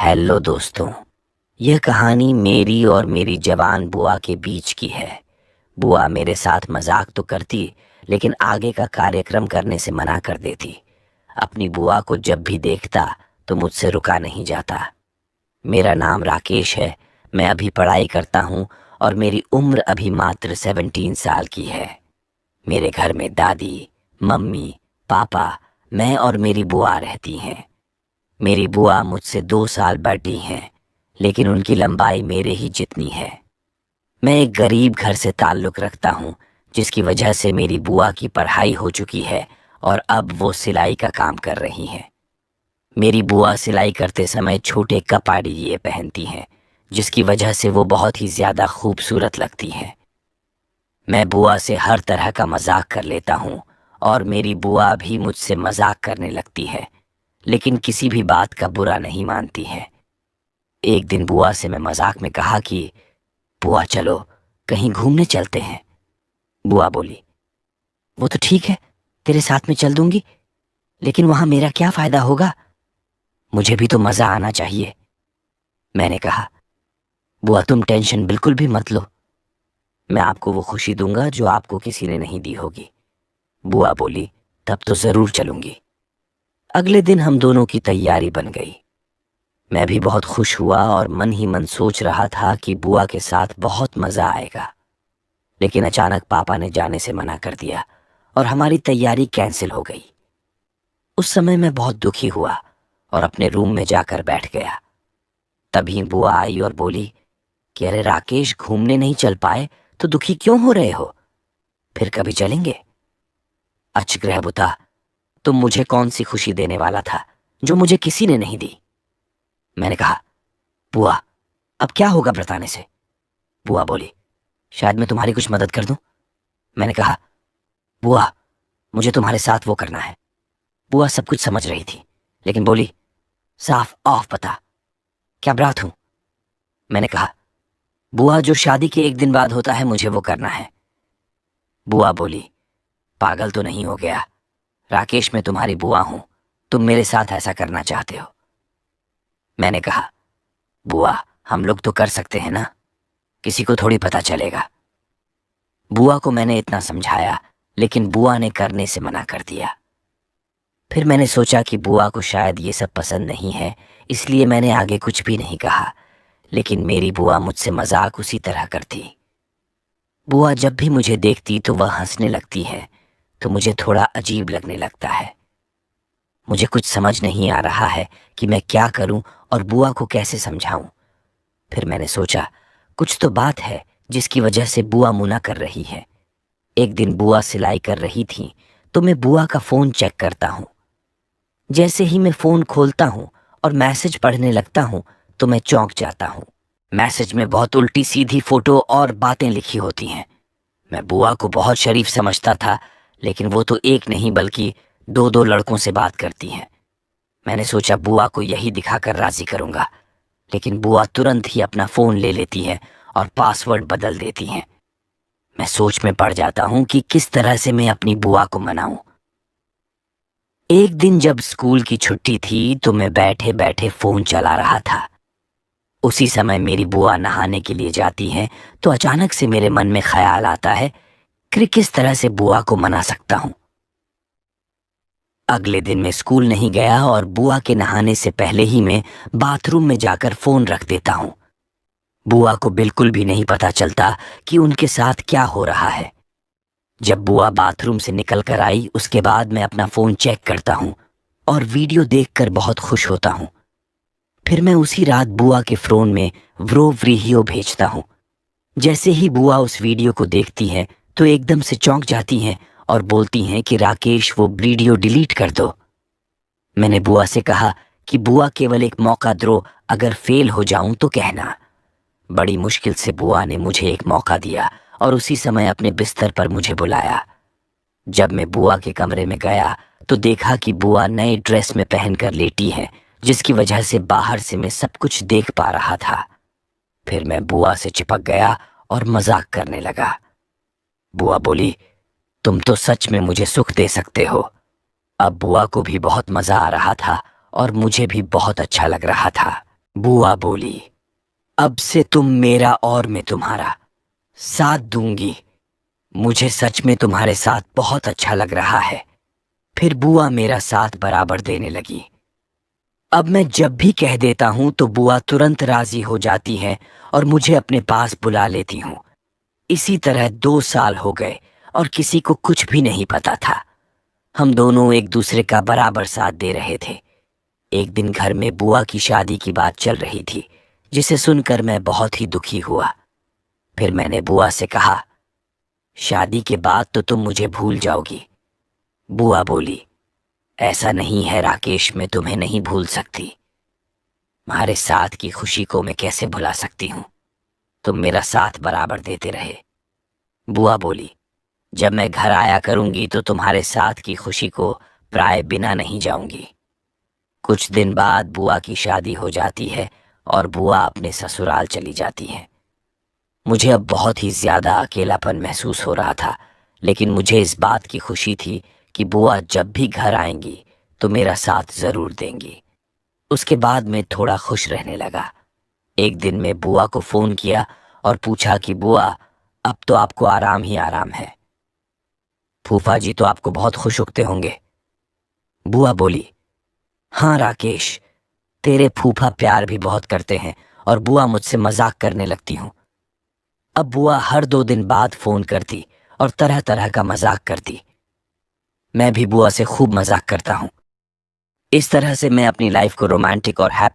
Hello दोस्तों। यह कहानी मेरी और मेरी जवान बुआ के बीच की है। बुआ मेरे साथ मजाक तो करती, लेकिन आगे का कार्यक्रम करने से मना कर देती। अपनी बुआ को जब भी देखता तो मुझसे रुका नहीं जाता। मेरा नाम राकेश है। मैं अभी पढ़ाई करता हूँ और मेरी उम्र अभी मात्र 17 साल की है। मेरे घर में दादी, मम्मी, पापा, मैं और मेरी बुआ रहती हैं। मेरी बुआ मुझसे 2 साल बड़ी हैं, लेकिन उनकी लंबाई मेरे ही जितनी है। मैं एक गरीब घर से ताल्लुक़ रखता हूँ, जिसकी वजह से मेरी बुआ की पढ़ाई हो चुकी है और अब वो सिलाई का काम कर रही हैं। मेरी बुआ सिलाई करते समय छोटे कपाड़ी ये पहनती हैं, जिसकी वजह से वो बहुत ही ज़्यादा खूबसूरत लगती हैं। मैं बुआ से हर तरह का मजाक कर लेता हूँ और मेरी बुआ भी मुझसे मजाक करने लगती है, लेकिन किसी भी बात का बुरा नहीं मानती है। एक दिन बुआ से मैं मजाक में कहा कि बुआ चलो कहीं घूमने चलते हैं। बुआ बोली, वो तो ठीक है, तेरे साथ में चल दूंगी, लेकिन वहां मेरा क्या फायदा होगा? मुझे भी तो मजा आना चाहिए। मैंने कहा, बुआ तुम टेंशन बिल्कुल भी मत लो, मैं आपको वो खुशी दूंगा जो आपको किसी ने नहीं दी होगी। बुआ बोली, तब तो जरूर चलूंगी। अगले दिन हम दोनों की तैयारी बन गई। मैं भी बहुत खुश हुआ और मन ही मन सोच रहा था कि बुआ के साथ बहुत मजा आएगा। लेकिन अचानक पापा ने जाने से मना कर दिया और हमारी तैयारी कैंसिल हो गई। उस समय मैं बहुत दुखी हुआ और अपने रूम में जाकर बैठ गया। तभी बुआ आई और बोली कि अरे राकेश, घूमने नहीं चल पाए तो दुखी क्यों हो रहे हो? फिर कभी चलेंगे। अचग्रह बुता, तुम मुझे कौन सी खुशी देने वाला था जो मुझे किसी ने नहीं दी? मैंने कहा, बुआ अब क्या होगा बताने से? बुआ बोली, शायद मैं तुम्हारी कुछ मदद कर दूं। मैंने कहा, बुआ मुझे तुम्हारे साथ वो करना है। बुआ सब कुछ समझ रही थी, लेकिन बोली, साफ ऑफ बता, क्या बात हूं? मैंने कहा, बुआ जो शादी के एक दिन बाद होता है मुझे वो करना है। बुआ बोली, पागल तो नहीं हो गया? राकेश मैं तुम्हारी बुआ हूं, तुम मेरे साथ ऐसा करना चाहते हो? मैंने कहा, बुआ हम लोग तो कर सकते हैं ना, किसी को थोड़ी पता चलेगा। बुआ को मैंने इतना समझाया, लेकिन बुआ ने करने से मना कर दिया। फिर मैंने सोचा कि बुआ को शायद ये सब पसंद नहीं है, इसलिए मैंने आगे कुछ भी नहीं कहा। लेकिन मेरी बुआ मुझसे मजाक उसी तरह करती। बुआ जब भी मुझे देखती तो वह हंसने लगती है, तो मुझे थोड़ा अजीब लगने लगता है। मुझे कुछ समझ नहीं आ रहा है कि मैं क्या करूं और बुआ को कैसे समझाऊं। फिर मैंने सोचा, कुछ तो बात है जिसकी वजह से बुआ मुना कर रही है। एक दिन बुआ सिलाई कर रही थी, तो मैं बुआ का फोन चेक करता हूं। जैसे ही मैं फोन खोलता हूं और मैसेज पढ़ने लगता हूं, तो मैं चौंक जाता हूं। मैसेज में बहुत उल्टी सीधी फोटो और बातें लिखी होती हैं। मैं बुआ को बहुत शरीफ समझता था, लेकिन वो तो एक नहीं बल्कि दो दो लड़कों से बात करती हैं। मैंने सोचा बुआ को यही दिखाकर राजी करूंगा, लेकिन बुआ तुरंत ही अपना फोन ले लेती है और पासवर्ड बदल देती हैं। मैं सोच में पड़ जाता हूं कि किस तरह से मैं अपनी बुआ को मनाऊं। एक दिन जब स्कूल की छुट्टी थी तो मैं बैठे बैठे फोन चला रहा था। उसी समय मेरी बुआ नहाने के लिए जाती हैं, तो अचानक से मेरे मन में ख्याल आता है कि किस तरह से बुआ को मना सकता हूं। अगले दिन मैं स्कूल नहीं गया और बुआ के नहाने से पहले ही मैं बाथरूम में जाकर फोन रख देता हूं। बुआ को बिल्कुल भी नहीं पता चलता कि उनके साथ क्या हो रहा है। जब बुआ बाथरूम से निकल कर आई, उसके बाद मैं अपना फोन चेक करता हूं और वीडियो देखकर बहुत खुश होता हूं। फिर मैं उसी रात बुआ के फोन में व्रो व्रीहियो भेजता हूं। जैसे ही बुआ उस वीडियो को देखती हैं, तो एकदम से चौंक जाती हैं और बोलती हैं कि राकेश वो वीडियो डिलीट कर दो। मैंने बुआ से कहा कि बुआ केवल एक मौका दो, अगर फेल हो जाऊं तो कहना। बड़ी मुश्किल से बुआ ने मुझे एक मौका दिया और उसी समय अपने बिस्तर पर मुझे बुलाया। जब मैं बुआ के कमरे में गया तो देखा कि बुआ नए ड्रेस में पहनकर लेटी है, जिसकी वजह से बाहर से मैं सब कुछ देख पा रहा था। फिर मैं बुआ से चिपक गया और मजाक करने लगा। बुआ बोली, तुम तो सच में मुझे सुख दे सकते हो। अब बुआ को भी बहुत मजा आ रहा था और मुझे भी बहुत अच्छा लग रहा था। बुआ बोली, अब से तुम मेरा और मैं तुम्हारा साथ दूंगी। मुझे सच में तुम्हारे साथ बहुत अच्छा लग रहा है। फिर बुआ मेरा साथ बराबर देने लगी। अब मैं जब भी कह देता हूं तो बुआ तुरंत राजी हो जाती है और मुझे अपने पास बुला लेती हूं। इसी तरह 2 साल हो गए और किसी को कुछ भी नहीं पता था। हम दोनों एक दूसरे का बराबर साथ दे रहे थे। एक दिन घर में बुआ की शादी की बात चल रही थी, जिसे सुनकर मैं बहुत ही दुखी हुआ। फिर मैंने बुआ से कहा, शादी के बाद तो तुम मुझे भूल जाओगी। बुआ बोली, ऐसा नहीं है राकेश, मैं तुम्हें नहीं भूल सकती। तुम्हारे साथ की खुशी को मैं कैसे भुला सकती हूँ? तुम मेरा साथ बराबर देते रहे। बुआ बोली, जब मैं घर आया करूंगी तो तुम्हारे साथ की खुशी को प्राय बिना नहीं जाऊंगी। कुछ दिन बाद बुआ की शादी हो जाती है और बुआ अपने ससुराल चली जाती है। मुझे अब बहुत ही ज्यादा अकेलापन महसूस हो रहा था, लेकिन मुझे इस बात की खुशी थी कि बुआ जब भी घर आएंगी तो मेरा साथ जरूर देंगी। उसके बाद मैं थोड़ा खुश रहने लगा। एक दिन मैं बुआ को फोन किया और पूछा कि बुआ, अब तो आपको आराम ही आराम है। फूफा जी तो आपको बहुत खुश उगते होंगे। बुआ बोली, हाँ राकेश, तेरे फूफा प्यार भी बहुत करते हैं और बुआ मुझसे मजाक करने लगती हूँ। अब बुआ हर 2 दिन बाद फोन करती और तरह तरह का मजाक करती। मैं भी बुआ से खूब मजाक करता हूँ। इस तरह से मैं अपनी लाइफ को रोमांटिक और हैप्पी